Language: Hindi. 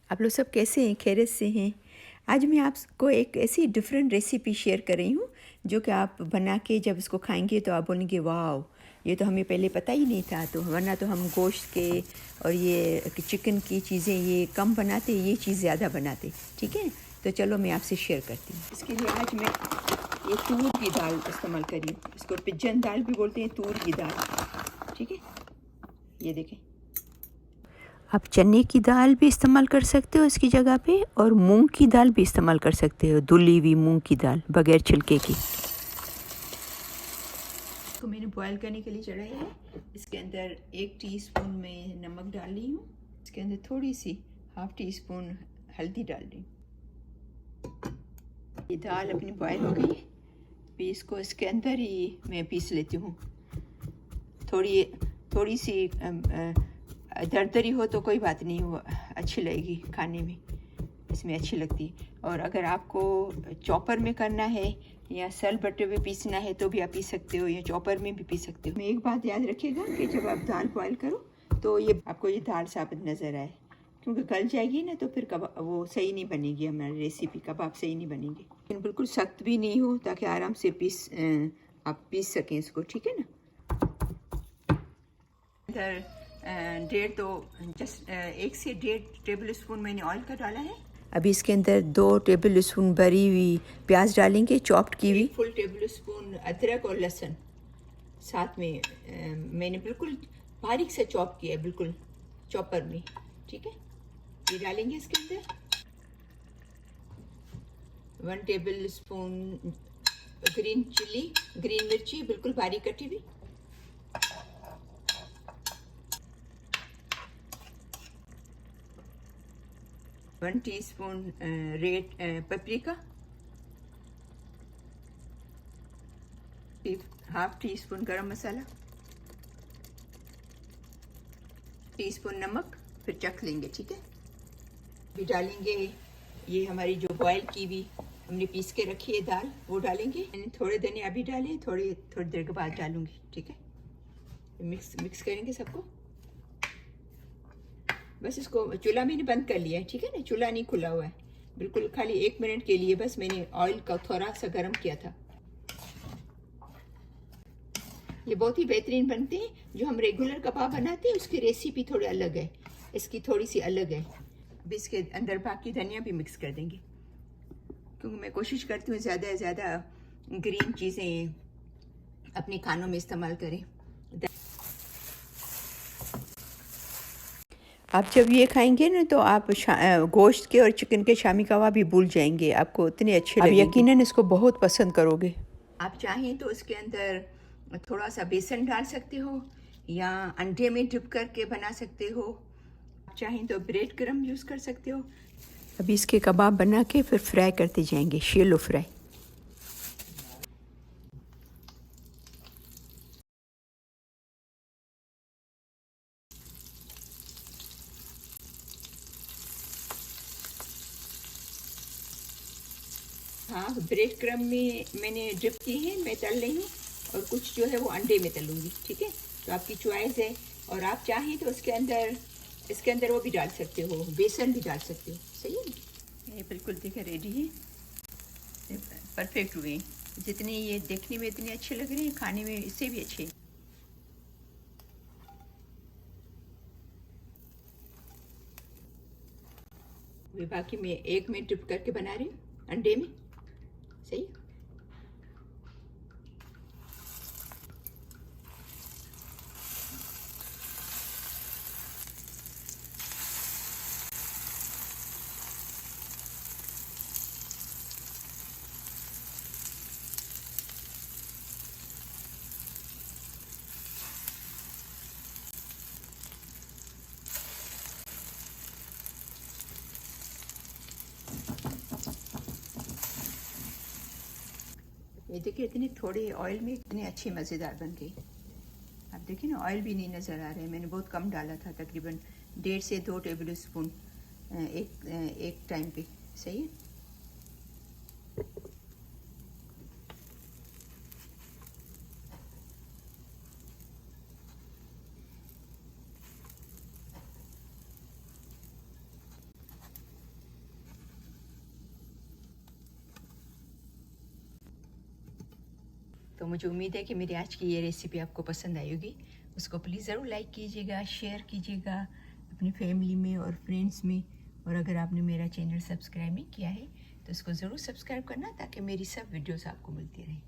आप लोग सब कैसे हैं? खैरियत से हैं? आज मैं आपको एक ऐसी डिफरेंट रेसिपी शेयर कर रही हूँ जो कि आप बना के जब इसको खाएंगे तो आप बोलेंगे वाह, ये तो हमें पहले पता ही नहीं था। तो वरना तो हम गोश्त के और ये चिकन की चीज़ें ये कम बनाते, ये चीज़ ज़्यादा बनाते। ठीक है, तो चलो मैं आपसे शेयर करती हूँ। इसके लिए आज मैं ये तूर की दाल इस्तेमाल कर रही हूँ। इसको पिजन दाल भी बोलते हैं, तूर की दाल। ठीक है, ये देखें। आप चने की दाल भी इस्तेमाल कर सकते हो इसकी जगह पे, और मूंग की दाल भी इस्तेमाल कर सकते हो, धुली हुई मूंग की दाल बगैर छिलके की। इसको मैंने बॉयल करने के लिए चढ़ाया है। इसके अंदर 1 टीस्पून में नमक डाल रही हूँ। इसके अंदर थोड़ी सी ½ टीस्पून हल्दी डाल रही हूँ। ये दाल अपनी बॉयल हो गई है। फिर इसको इसके अंदर ही मैं पीस लेती हूँ। थोड़ी सी दरदरी हो तो कोई बात नहीं, वो अच्छी लगेगी खाने में, इसमें अच्छी लगती है। और अगर आपको चॉपर में करना है या सल बटे में पीसना है तो भी आप पीस सकते हो, या चॉपर में भी पीस सकते हो। एक बात याद रखिएगा कि जब आप दाल बॉयल करो तो ये आपको ये दाल साबित नज़र आए, क्योंकि गल जाएगी ना तो फिर कबाब वो सही नहीं बनेगी, हमारी रेसिपी कबाब सही नहीं बनेगी। लेकिन बिल्कुल सख्त भी नहीं हो, ताकि आराम से आप पीस सकें इसको। ठीक है ना। इधर 1 से 1.5 टेबल स्पून मैंने ऑयल का डाला है। अभी इसके अंदर 2 टेबल स्पून भरी हुई प्याज डालेंगे, चॉप्ड की हुई। फुल टेबल स्पून अदरक और लहसुन साथ में मैंने बिल्कुल बारीक से चॉप किया है, बिल्कुल चॉपर में। ठीक है, ये डालेंगे इसके अंदर। 1 टेबल स्पून ग्रीन मिर्ची बिल्कुल बारीक कटी हुई। 1 टीस्पून रेड पेपरिका, ½ टीस्पून गरम मसाला, टीस्पून नमक, फिर चख लेंगे। ठीक है, भी डालेंगे ये हमारी जो बॉयल की हुई हमने पीस के रखी है दाल, वो डालेंगे। मैंने थोड़े धनिया अभी डाले, थोड़ी देर के बाद डालूंगी। ठीक है, मिक्स करेंगे सबको। बस इसको चूल्हा मैंने बंद कर लिया है। ठीक है ना, चूल्हा नहीं खुला हुआ है, बिल्कुल खाली 1 मिनट के लिए बस मैंने ऑयल का थोड़ा सा गर्म किया था। ये बहुत ही बेहतरीन बनते हैं। जो हम रेगुलर कबाब बनाते हैं उसकी रेसिपी थोड़ी अलग है, इसकी थोड़ी सी अलग है। अभी इसके अंदर बाकी धनिया भी मिक्स कर देंगे, क्योंकि मैं कोशिश करती हूँ ज़्यादा से ज़्यादा ग्रीन चीज़ें अपने खानों में इस्तेमाल करें। आप जब ये खाएंगे ना तो आप गोश्त के और चिकन के शामी कबाब भी भूल जाएंगे, आपको इतने अच्छे लगेंगे। आप यकीनन इसको बहुत पसंद करोगे। आप चाहें तो इसके अंदर थोड़ा सा बेसन डाल सकते हो, या अंडे में डिप करके बना सकते हो। आप चाहें तो ब्रेड क्रम यूज़ कर सकते हो। अभी इसके कबाब बना के फिर फ्राई करते जाएंगे, शैलो फ्राई। हाँ, ब्रेड क्रम में मैंने डिप की है, मैं तल रही हूँ, और कुछ जो है वो अंडे में तलूँगी। ठीक है, तो आपकी चॉइस है। और आप चाहें तो इसके अंदर वो भी डाल सकते हो, बेसन भी डाल सकते हो। सही है, ये बिल्कुल देखिए रेडी है, परफेक्ट हुए। जितने ये देखने में इतने अच्छे लग रहे हैं, खाने में इससे भी अच्छे। बाकी मैं एक में डिप करके बना रही हूँ अंडे में। सही। ये देखिए इतने थोड़े ऑयल में इतने अच्छे मज़ेदार बन गई। आप देखिए ना, ऑयल भी नहीं नज़र आ रहा है, मैंने बहुत कम डाला था, तकरीबन 1.5 से 2 टेबल स्पून एक टाइम पे। सही है। तो मुझे उम्मीद है कि मेरी आज की ये रेसिपी आपको पसंद आई होगी। उसको प्लीज़ ज़रूर लाइक कीजिएगा, शेयर कीजिएगा अपनी फैमिली में और फ्रेंड्स में। और अगर आपने मेरा चैनल सब्सक्राइब नहीं किया है तो इसको ज़रूर सब्सक्राइब करना, ताकि मेरी सब वीडियोस आपको मिलती रहें।